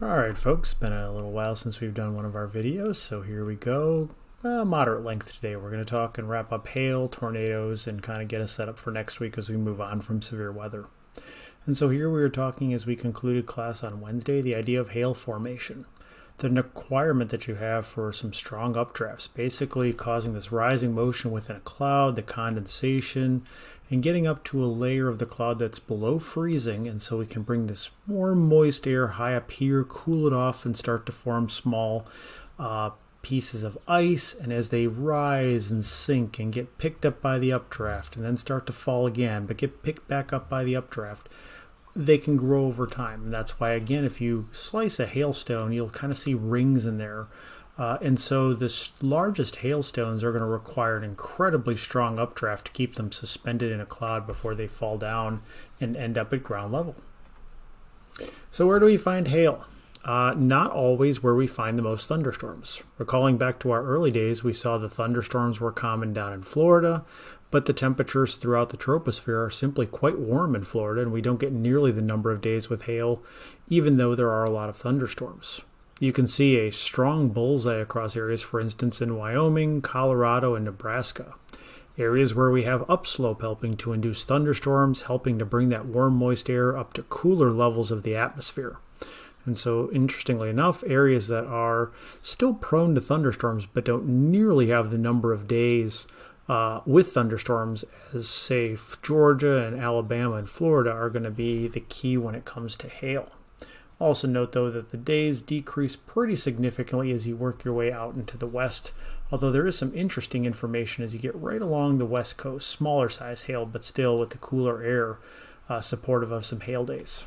Alright folks, been a little while since we've done one of our videos, so here we go. Moderate length today. We're going to talk and wrap up hail, tornadoes, and kind of get us set up for next week as we move on from severe weather. And so here we were talking as we concluded class on Wednesday, the idea of hail formation. The requirement that you have for some strong updrafts, basically causing this rising motion within a cloud, the condensation, and getting up to a layer of the cloud that's below freezing, and so we can bring this warm, moist air high up here, cool it off, and start to form small pieces of ice, and as they rise and sink and get picked up by the updraft, and then start to fall again, but get picked back up by the updraft, they can grow over time. And that's why, again, if you slice a hailstone, you'll kind of see rings in there. And so the largest hailstones are going to require an incredibly strong updraft to keep them suspended in a cloud before they fall down and end up at ground level. So where do we find hail? Not always where we find the most thunderstorms. Recalling back to our early days, we saw the thunderstorms were common down in Florida, but the temperatures throughout the troposphere are simply quite warm in Florida, and we don't get nearly the number of days with hail, even though there are a lot of thunderstorms. You can see a strong bullseye across areas, for instance, in Wyoming, Colorado, and Nebraska. Areas where we have upslope helping to induce thunderstorms, helping to bring that warm, moist air up to cooler levels of the atmosphere. And so, interestingly enough, areas that are still prone to thunderstorms but don't nearly have the number of days with thunderstorms as, say, Georgia and Alabama and Florida are going to be the key when it comes to hail. Also note, though, that the days decrease pretty significantly as you work your way out into the west, although there is some interesting information as you get right along the west coast, smaller size hail, but still with the cooler air supportive of some hail days.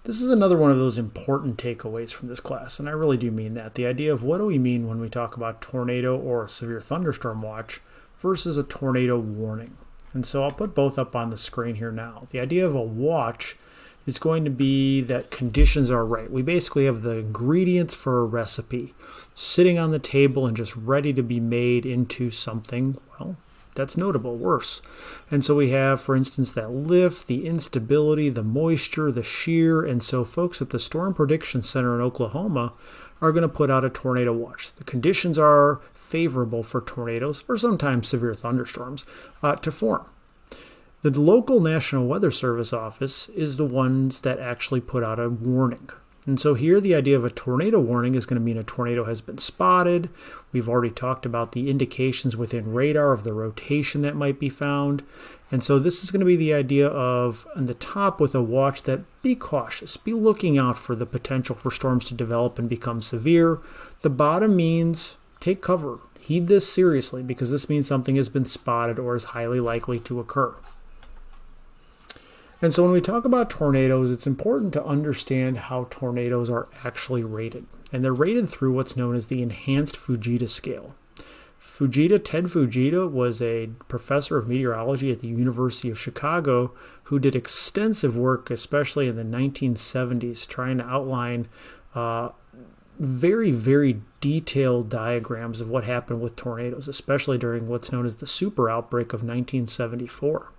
This is another one of those important takeaways from this class, and I really do mean that. The idea of what do we mean when we talk about tornado or severe thunderstorm watch versus a tornado warning. And so I'll put both up on the screen here now. The idea of a watch is going to be that conditions are right. We basically have the ingredients for a recipe sitting on the table and just ready to be made into something, well, that's notable, worse. And so we have, for instance, that lift, the instability, the moisture, the shear. And so folks at the Storm Prediction Center in Oklahoma are going to put out a tornado watch. The conditions are favorable for tornadoes, or sometimes severe thunderstorms, to form. The local National Weather Service office is the ones that actually put out a warning. And so here the idea of a tornado warning is going to mean a tornado has been spotted. We've already talked about the indications within radar of the rotation that might be found. And so this is going to be the idea of, on the top with a watch, that be cautious. Be looking out for the potential for storms to develop and become severe. The bottom means take cover. Heed this seriously because this means something has been spotted or is highly likely to occur. And so when we talk about tornadoes, it's important to understand how tornadoes are actually rated. And they're rated through what's known as the Enhanced Fujita Scale. Ted Fujita was a professor of meteorology at the University of Chicago who did extensive work, especially in the 1970s, trying to outline very, very detailed diagrams of what happened with tornadoes, especially during what's known as the super outbreak of 1974.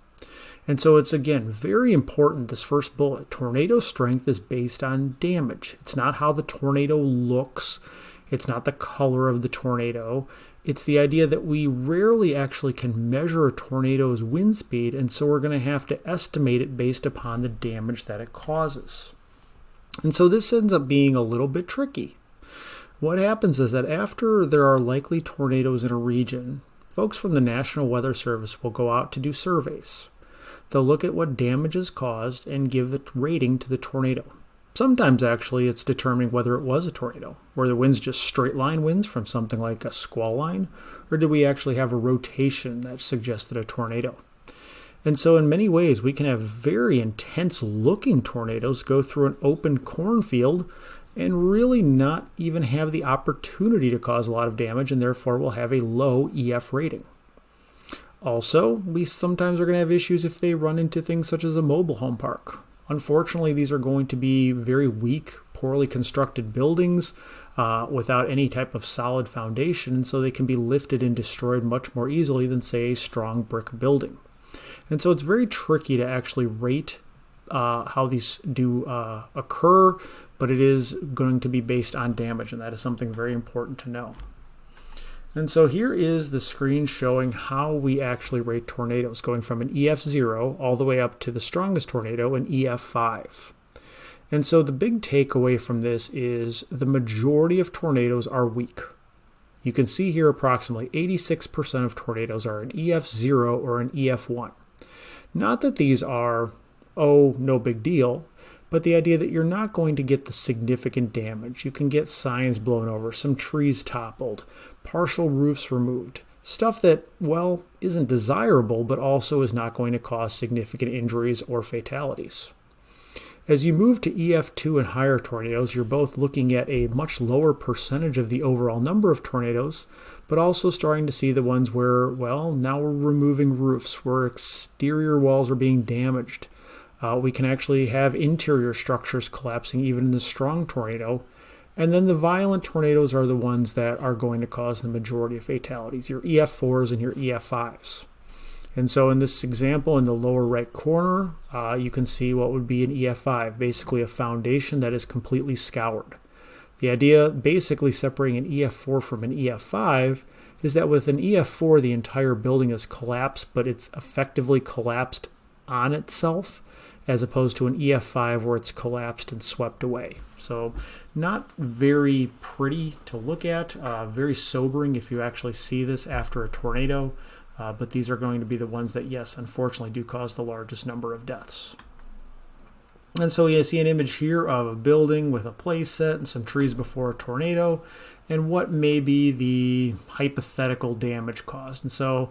And so it's, again, very important, this first bullet. Tornado strength is based on damage. It's not how the tornado looks. It's not the color of the tornado. It's the idea that we rarely actually can measure a tornado's wind speed, and so we're going to have to estimate it based upon the damage that it causes. And so this ends up being a little bit tricky. What happens is that after there are likely tornadoes in a region, folks from the National Weather Service will go out to do surveys. They'll look at what damage is caused and give a rating to the tornado. Sometimes, actually, it's determining whether it was a tornado. Were the winds just straight line winds from something like a squall line, or did we actually have a rotation that suggested a tornado? And so in many ways, we can have very intense looking tornadoes go through an open cornfield and really not even have the opportunity to cause a lot of damage, and therefore will have a low EF rating. Also, we sometimes are going to have issues if they run into things such as a mobile home park. Unfortunately, these are going to be very weak, poorly constructed buildings without any type of solid foundation, so they can be lifted and destroyed much more easily than, say, a strong brick building. And so it's very tricky to actually rate how these do occur, but it is going to be based on damage, and that is something very important to know. And so here is the screen showing how we actually rate tornadoes, going from an EF0 all the way up to the strongest tornado, an EF5. And so the big takeaway from this is the majority of tornadoes are weak. You can see here approximately 86% of tornadoes are an EF0 or an EF1. Not that these are, oh, no big deal, but the idea that you're not going to get the significant damage. You can get signs blown over, some trees toppled, partial roofs removed, stuff that, well, isn't desirable, but also is not going to cause significant injuries or fatalities. As you move to EF2 and higher tornadoes, you're both looking at a much lower percentage of the overall number of tornadoes, but also starting to see the ones where, well, now we're removing roofs, where exterior walls are being damaged. We can actually have interior structures collapsing even in the strong tornado. And then the violent tornadoes are the ones that are going to cause the majority of fatalities, your EF4s and your EF5s. And so in this example, in the lower right corner, you can see what would be an EF5, basically a foundation that is completely scoured. The idea basically separating an EF4 from an EF5 is that with an EF4, the entire building is collapsed, but it's effectively collapsed on itself, as opposed to an EF5 where it's collapsed and swept away. So not very pretty to look at, very sobering if you actually see this after a tornado, but these are going to be the ones that, yes, unfortunately do cause the largest number of deaths. And so you see an image here of a building with a play set and some trees before a tornado, and what may be the hypothetical damage caused. And so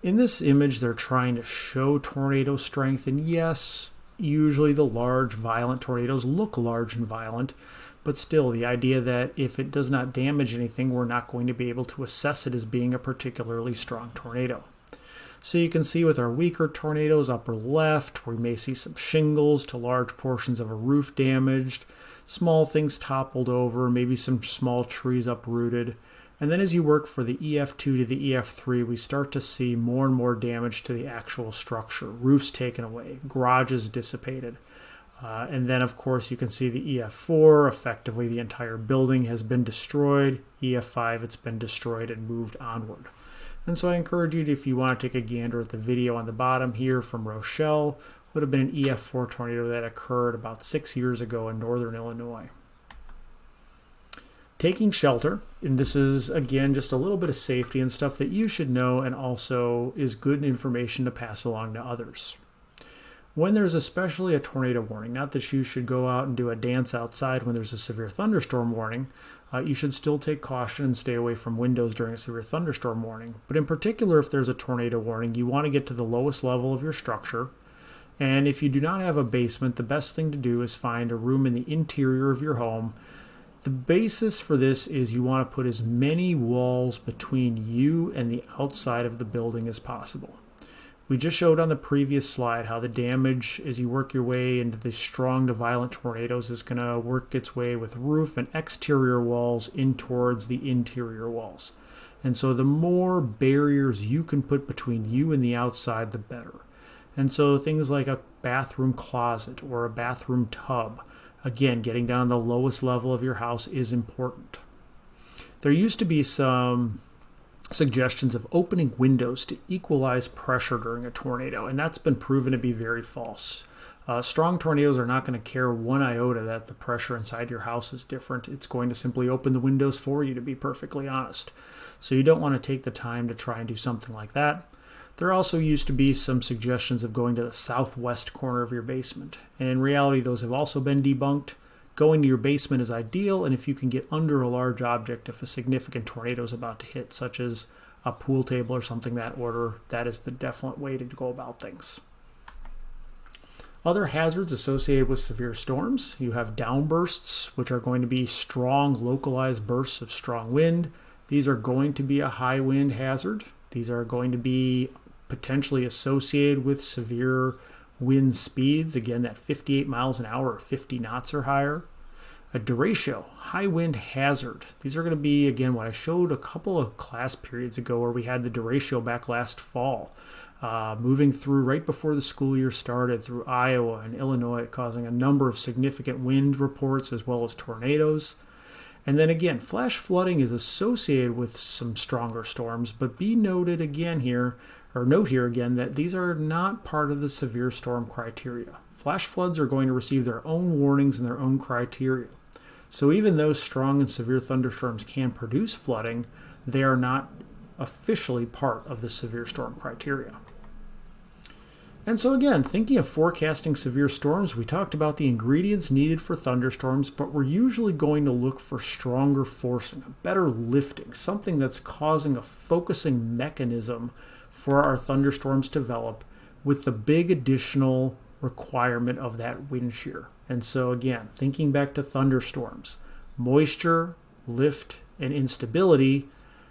in this image, they're trying to show tornado strength, and yes, usually the large, violent tornadoes look large and violent, but still the idea that if it does not damage anything, we're not going to be able to assess it as being a particularly strong tornado. So you can see with our weaker tornadoes, upper left, we may see some shingles to large portions of a roof damaged, small things toppled over, maybe some small trees uprooted. And then as you work for the EF2 to the EF3, we start to see more and more damage to the actual structure. Roofs taken away, garages dissipated. And then, of course, you can see the EF4, effectively the entire building has been destroyed. EF5, it's been destroyed and moved onward. And so I encourage you to, if you want to take a gander at the video on the bottom here from Rochelle, would have been an EF4 tornado that occurred about 6 years ago in northern Illinois. Taking shelter, and this is, again, just a little bit of safety and stuff that you should know and also is good information to pass along to others. When there's especially a tornado warning, not that you should go out and do a dance outside when there's a severe thunderstorm warning, you should still take caution and stay away from windows during a severe thunderstorm warning. But in particular, if there's a tornado warning, you want to get to the lowest level of your structure. And if you do not have a basement, the best thing to do is find a room in the interior of your home. The basis for this is you want to put as many walls between you and the outside of the building as possible. We just showed on the previous slide how the damage as you work your way into the strong to violent tornadoes is going to work its way with roof and exterior walls in towards the interior walls. And so the more barriers you can put between you and the outside, the better. And so things like a bathroom closet or a bathroom tub, again, getting down to the lowest level of your house is important. There used to be some suggestions of opening windows to equalize pressure during a tornado, and that's been proven to be very false. Strong tornadoes are not going to care one iota that the pressure inside your house is different. It's going to simply open the windows for you, to be perfectly honest. So you don't want to take the time to try and do something like that. There also used to be some suggestions of going to the southwest corner of your basement, and in reality those have also been debunked. Going to your basement is ideal, and if you can get under a large object if a significant tornado is about to hit, such as a pool table or something that order, that is the definite way to go about things. Other hazards associated with severe storms, you have downbursts, which are going to be strong localized bursts of strong wind. These are going to be a high wind hazard. These are going to be potentially associated with severe wind speeds, again, that 58 miles an hour or 50 knots or higher. A derecho, high wind hazard. These are going to be, again, what I showed a couple of class periods ago where we had the derecho back last fall. moving through right before the school year started through Iowa and Illinois, causing a number of significant wind reports as well as tornadoes. And then again, flash flooding is associated with some stronger storms, but note here again that these are not part of the severe storm criteria. Flash floods are going to receive their own warnings and their own criteria. So even though strong and severe thunderstorms can produce flooding, they are not officially part of the severe storm criteria. And so again, thinking of forecasting severe storms, we talked about the ingredients needed for thunderstorms, but we're usually going to look for stronger forcing, a better lifting, something that's causing a focusing mechanism for our thunderstorms to develop, with the big additional requirement of that wind shear. And so again, thinking back to thunderstorms, moisture, lift, and instability.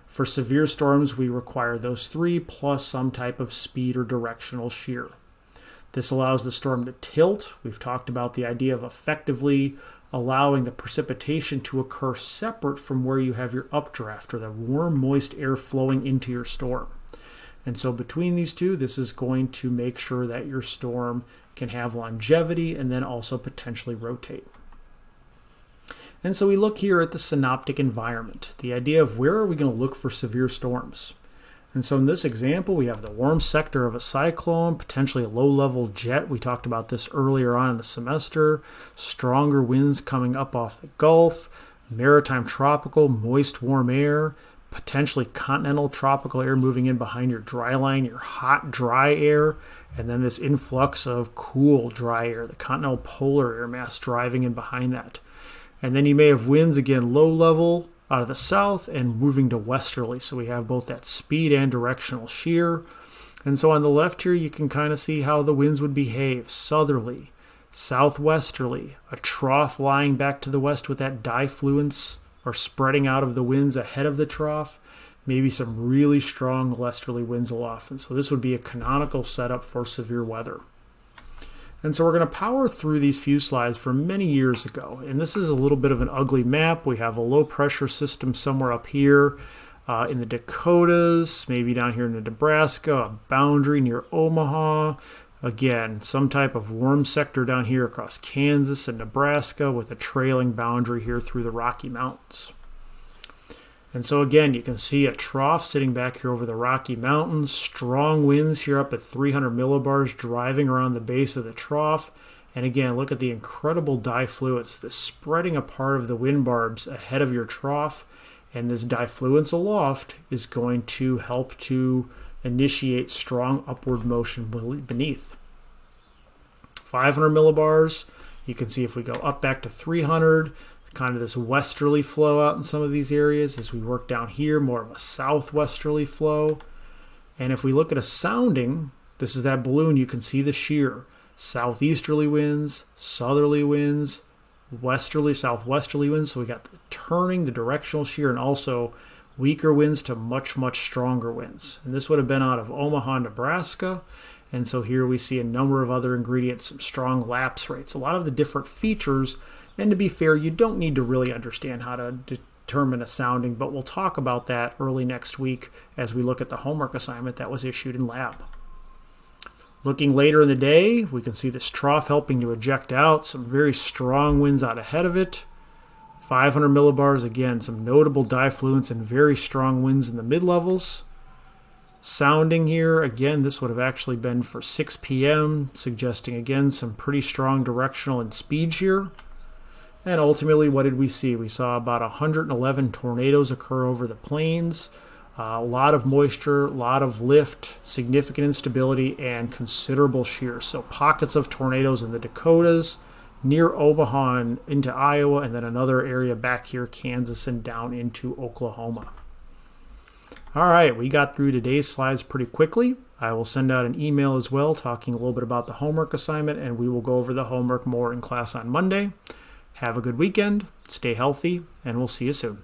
For severe storms, we require those three plus some type of speed or directional shear. This allows the storm to tilt. We've talked about the idea of effectively allowing the precipitation to occur separate from where you have your updraft or the warm, moist air flowing into your storm. And so between these two, this is going to make sure that your storm can have longevity and then also potentially rotate. And so we look here at the synoptic environment, the idea of where are we going to look for severe storms. And so in this example, we have the warm sector of a cyclone, potentially a low-level jet. We talked about this earlier on in the semester. Stronger winds coming up off the Gulf, maritime tropical, moist warm air, potentially continental tropical air moving in behind your dry line, your hot dry air, and then this influx of cool dry air, the continental polar air mass driving in behind that. And then you may have winds, again, low level out of the south and moving to westerly. So we have both that speed and directional shear. And so on the left here, you can kind of see how the winds would behave. Southerly, southwesterly, a trough lying back to the west with that diffluence or spreading out of the winds ahead of the trough. Maybe some really strong westerly winds aloft. And so this would be a canonical setup for severe weather. And so we're going to power through these few slides from many years ago. And this is a little bit of an ugly map. We have a low pressure system somewhere up here in the Dakotas, maybe down here in Nebraska, a boundary near Omaha. Again, some type of warm sector down here across Kansas and Nebraska with a trailing boundary here through the Rocky Mountains. And so again, you can see a trough sitting back here over the Rocky Mountains, strong winds here up at 300 millibars driving around the base of the trough. And again, look at the incredible diffluence, the spreading apart of the wind barbs ahead of your trough. And this diffluence aloft is going to help to initiate strong upward motion beneath. 500 millibars, you can see if we go up back to 300, kind of this westerly flow out in some of these areas. As we work down here, more of a southwesterly flow. And if we look at a sounding, this is that balloon, you can see the shear. Southeasterly winds, southerly winds, westerly, southwesterly winds. So we got the turning, the directional shear, and also weaker winds to much, much stronger winds. And this would have been out of Omaha, Nebraska. And so here we see a number of other ingredients, some strong lapse rates, a lot of the different features. And to be fair, you don't need to really understand how to determine a sounding, but we'll talk about that early next week as we look at the homework assignment that was issued in lab. Looking later in the day, we can see this trough helping to eject out, some very strong winds out ahead of it. 500 millibars, again, some notable diffluence and very strong winds in the mid-levels. Sounding here, again, this would have actually been for 6 p.m., suggesting, again, some pretty strong directional and speed shear. And ultimately, what did we see? We saw about 111 tornadoes occur over the plains, a lot of moisture, a lot of lift, significant instability, and considerable shear. So pockets of tornadoes in the Dakotas, near Omaha and into Iowa, and then another area back here, Kansas, and down into Oklahoma. All right, we got through today's slides pretty quickly. I will send out an email as well talking a little bit about the homework assignment, and we will go over the homework more in class on Monday. Have a good weekend, stay healthy, and we'll see you soon.